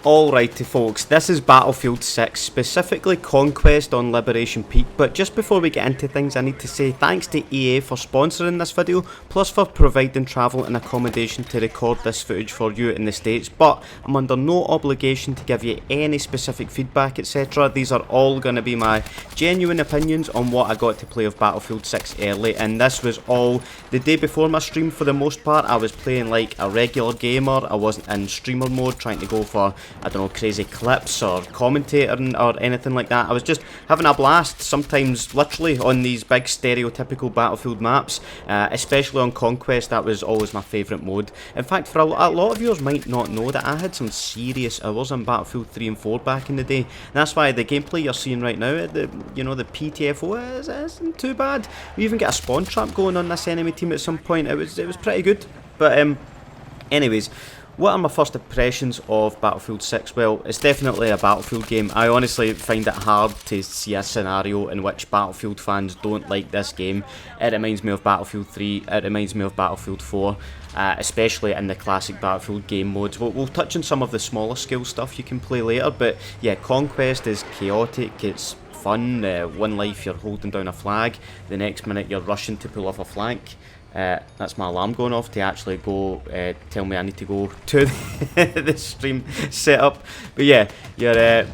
Alrighty folks, this is Battlefield 6, specifically Conquest on Liberation Peak, but just before we get into things I need to say thanks to EA for sponsoring this video, plus for providing travel and accommodation to record this footage for you in the States, but I'm under no obligation to give you any specific feedback etc. These are all going to be my genuine opinions on what I got to play of Battlefield 6 early, and this was all the day before my stream for the most part. I was playing like a regular gamer, I wasn't in streamer mode trying to go for I don't know, crazy clips or commentating or anything like that. I was just having a blast, sometimes literally on these big stereotypical Battlefield maps, especially on Conquest. That was always my favourite mode. In fact, for a lot of viewers might not know that I had some serious hours on Battlefield 3 and 4 back in the day. And that's why the gameplay you're seeing right now, the PTFO isn't too bad. We even get a spawn trap going on this enemy team at some point. It was pretty good. But anyways, what are my first impressions of Battlefield 6? Well, it's definitely a Battlefield game. I honestly find it hard to see a scenario in which Battlefield fans don't like this game. It reminds me of Battlefield 3, it reminds me of Battlefield 4, especially in the classic Battlefield game modes. We'll touch on some of the smaller scale stuff you can play later, but yeah, Conquest is chaotic, it's fun. One life you're holding down a flag, the next minute you're rushing to pull off a flank. That's my alarm going off to actually go tell me I need to go to the stream setup. But yeah, you're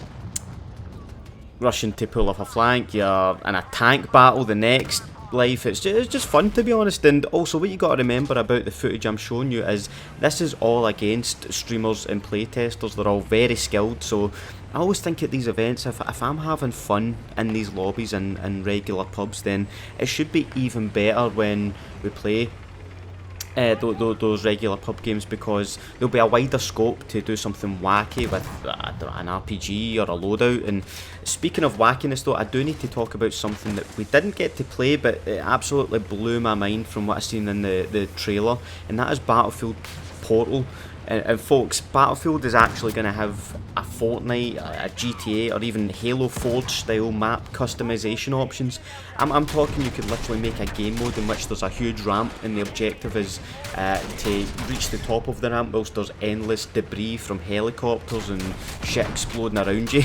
rushing to pull off a flank, you're in a tank battle the next life. It's just fun, to be honest. And also what you got to remember about the footage I'm showing you is this is all against streamers and playtesters. They're all very skilled, so I always think at these events, if I'm having fun in these lobbies and regular pubs, then it should be even better when we play those regular pub games, because there'll be a wider scope to do something wacky with an RPG or a loadout. And speaking of wackiness though, I do need to talk about something that we didn't get to play, but it absolutely blew my mind from what I seen in the trailer, and that is Battlefield Portal. And folks, Battlefield is actually going to have a Fortnite, a GTA, or even Halo Forge style map customization options. I'm talking you could literally make a game mode in which there's a huge ramp and the objective is to reach the top of the ramp whilst there's endless debris from helicopters and shit exploding around you.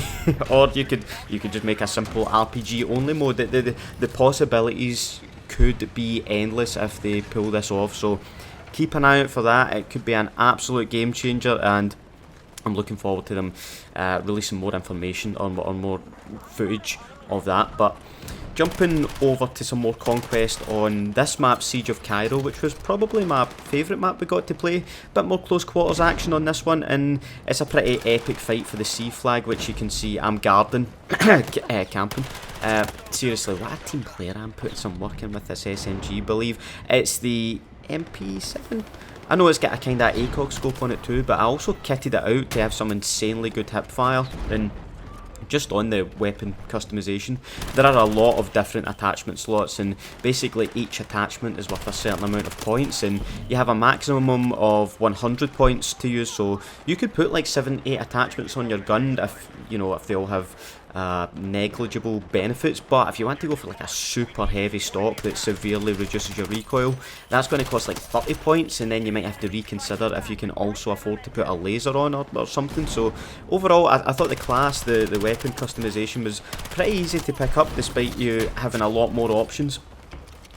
Or you could just make a simple RPG only mode. The possibilities could be endless if they pull this off, so keep an eye out for that. It could be an absolute game changer, and I'm looking forward to them releasing more information or more footage of that. But jumping over to some more Conquest on this map, Siege of Cairo, which was probably my favourite map we got to play. Bit more close quarters action on this one, and it's a pretty epic fight for the C flag, which you can see I'm guarding, camping. Seriously, what a team player I'm putting some work in with this SMG. Believe it's the MP7. I know it's got a kind of ACOG scope on it too, but I also kitted it out to have some insanely good hip fire. And just on the weapon customization, there are a lot of different attachment slots, and basically each attachment is worth a certain amount of points, and you have a maximum of 100 points to use. So you could put like 7-8 attachments on your gun if they all have negligible benefits. But if you want to go for like a super heavy stock that severely reduces your recoil, that's going to cost like 30 points, and then you might have to reconsider if you can also afford to put a laser on or something. So overall, I thought the class, the weapon customization was pretty easy to pick up despite you having a lot more options.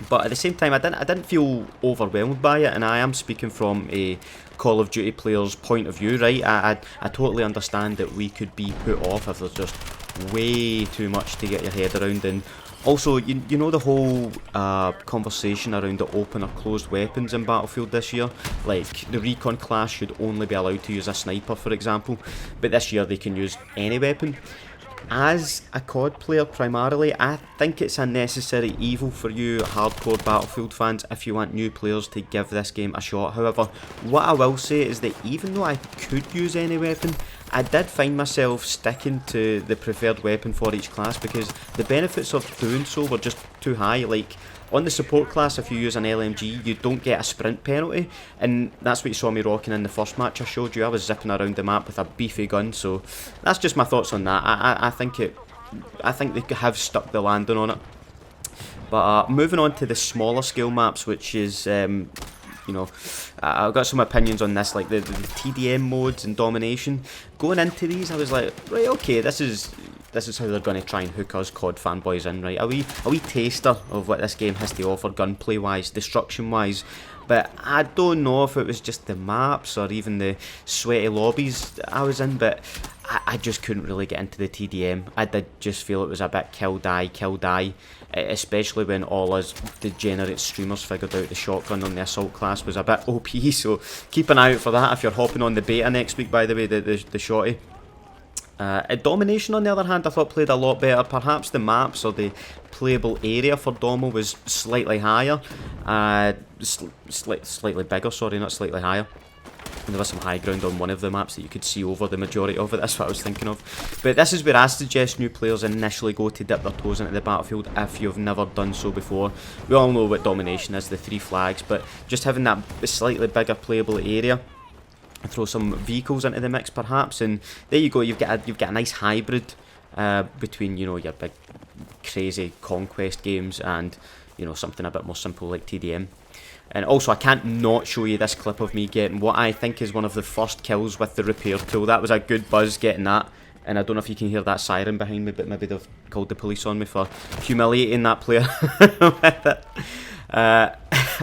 But at the same time, I didn't feel overwhelmed by it, and I am speaking from a Call of Duty player's point of view, right? I totally understand that we could be put off if there's just way too much to get your head around. And also, you know the whole conversation around the open or closed weapons in Battlefield this year? Like, the Recon class should only be allowed to use a sniper, for example, but this year they can use any weapon. As a COD player primarily, I think it's a necessary evil for you hardcore Battlefield fans if you want new players to give this game a shot. However, what I will say is that even though I could use any weapon, I did find myself sticking to the preferred weapon for each class because the benefits of doing so were just too high. Like, on the support class, if you use an LMG, you don't get a sprint penalty, and that's what you saw me rocking in the first match I showed you. I was zipping around the map with a beefy gun, so that's just my thoughts on that. I think they have stuck the landing on it. But moving on to the smaller scale maps, which is you know, I've got some opinions on this, like the TDM modes and domination. Going into these, I was like, right, okay, this is how they're going to try and hook us COD fanboys in, right? A wee taster of what this game has to offer, gunplay wise, destruction wise. But I don't know if it was just the maps or even the sweaty lobbies I was in, but I just couldn't really get into the TDM. I did just feel it was a bit kill die, especially when all us degenerate streamers figured out the shotgun on the assault class was a bit OP, so keep an eye out for that if you're hopping on the beta next week, by the way, the shotty. Domination, on the other hand, I thought played a lot better. Perhaps the maps or the playable area for Domo was slightly higher. Slightly bigger, sorry, not slightly higher. And there was some high ground on one of the maps that you could see over the majority of it. That's what I was thinking of. But this is where I suggest new players initially go to dip their toes into the battlefield if you've never done so before. We all know what domination is, the 3 flags, but just having that slightly bigger playable area, throw some vehicles into the mix perhaps, and there you go, you've got a nice hybrid between, you know, your big crazy conquest games and, you know, something a bit more simple like TDM. And also, I can't not show you this clip of me getting what I think is one of the first kills with the repair tool. That was a good buzz getting that, and I don't know if you can hear that siren behind me, but maybe they've called the police on me for humiliating that player with it.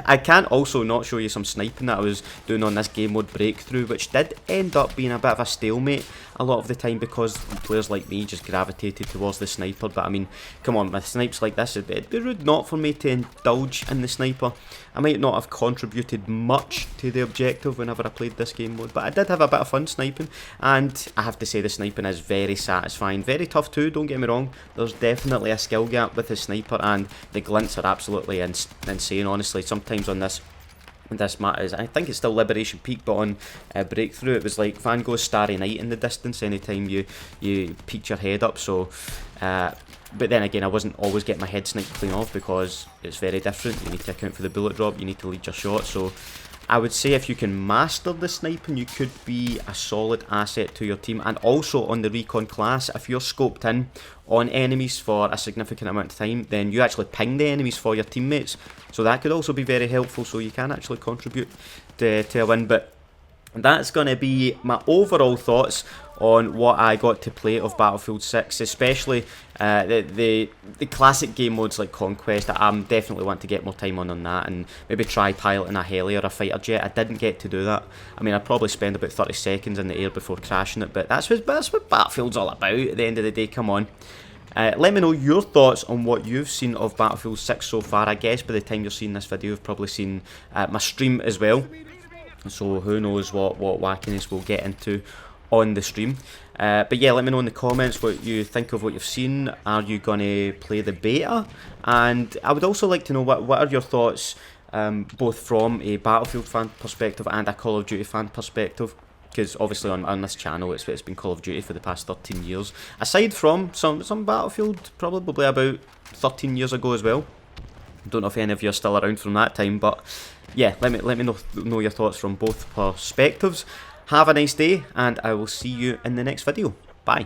I can't also not show you some sniping that I was doing on this game mode breakthrough, which did end up being a bit of a stalemate a lot of the time because players like me just gravitated towards the sniper. But I mean, come on, with snipes like this, it'd be rude not for me to indulge in the sniper. I might not have contributed much to the objective whenever I played this game mode, but I did have a bit of fun sniping, and I have to say the sniping is very satisfying. Very tough too, don't get me wrong. There's definitely a skill gap with the sniper, and the glints are absolutely insane, honestly. Sometimes on this map is, I think it's still Liberation Peak, but on Breakthrough it was like Van Gogh's Starry Night in the distance anytime you peeked your head up. So but then again, I wasn't always getting my head sniped clean off because it's very different. You need to account for the bullet drop, you need to lead your shot. So I would say if you can master the sniping, you could be a solid asset to your team. And also on the recon class, if you're scoped in on enemies for a significant amount of time, then you actually ping the enemies for your teammates. So that could also be very helpful, so you can actually contribute to a win. But that's going to be my overall thoughts on what I got to play of Battlefield 6, especially the classic game modes like Conquest. I definitely want to get more time on that and maybe try piloting a heli or a fighter jet. I didn't get to do that. I mean, I'd probably spend about 30 seconds in the air before crashing it, but that's what Battlefield's all about at the end of the day, come on. Let me know your thoughts on what you've seen of Battlefield 6 so far. I guess by the time you're seeing this video, you've probably seen my stream as well. So who knows what wackiness we'll get into on the stream. But yeah, let me know in the comments what you think of what you've seen. Are you going to play the beta? And I would also like to know what are your thoughts, both from a Battlefield fan perspective and a Call of Duty fan perspective. Because obviously on this channel it's been Call of Duty for the past 13 years. Aside from some Battlefield, probably about 13 years ago as well. Don't know if any of you are still around from that time, but yeah, let me know your thoughts from both perspectives. Have a nice day, and I will see you in the next video. Bye.